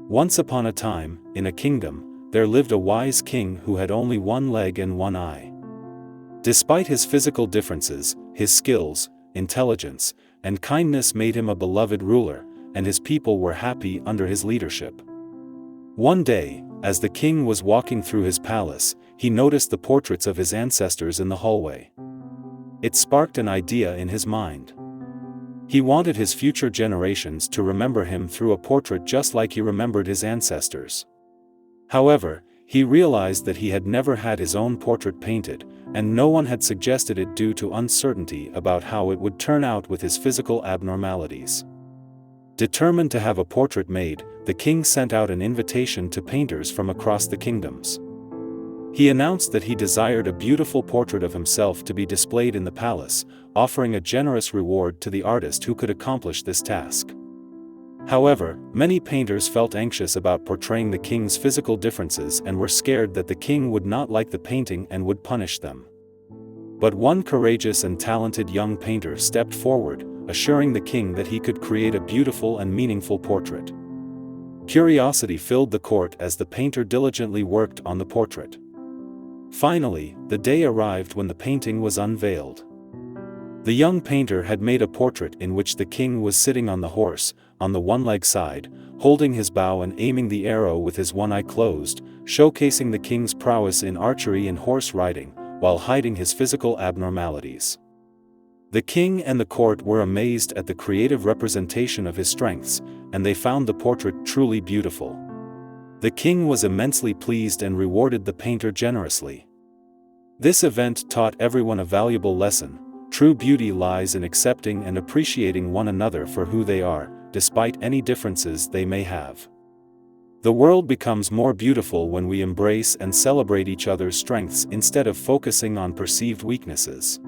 Once upon a time, in a kingdom, there lived a wise king who had only one leg and one eye. Despite his physical differences, his skills, intelligence, and kindness made him a beloved ruler, and his people were happy under his leadership. One day, as the king was walking through his palace, he noticed the portraits of his ancestors in the hallway. It sparked an idea in his mind. He wanted his future generations to remember him through a portrait just like he remembered his ancestors. However, he realized that he had never had his own portrait painted, and no one had suggested it due to uncertainty about how it would turn out with his physical abnormalities. Determined to have a portrait made, the king sent out an invitation to painters from across the kingdoms. He announced that he desired a beautiful portrait of himself to be displayed in the palace, offering a generous reward to the artist who could accomplish this task. However, many painters felt anxious about portraying the king's physical differences and were scared that the king would not like the painting and would punish them. But one courageous and talented young painter stepped forward, assuring the king that he could create a beautiful and meaningful portrait. Curiosity filled the court as the painter diligently worked on the portrait. Finally, the day arrived when the painting was unveiled. The young painter had made a portrait in which the king was sitting on the horse, on the one-leg side, holding his bow and aiming the arrow with his one eye closed, showcasing the king's prowess in archery and horse riding, while hiding his physical abnormalities. The king and the court were amazed at the creative representation of his strengths, and they found the portrait truly beautiful. The king was immensely pleased and rewarded the painter generously. This event taught everyone a valuable lesson: true beauty lies in accepting and appreciating one another for who they are, despite any differences they may have. The world becomes more beautiful when we embrace and celebrate each other's strengths instead of focusing on perceived weaknesses.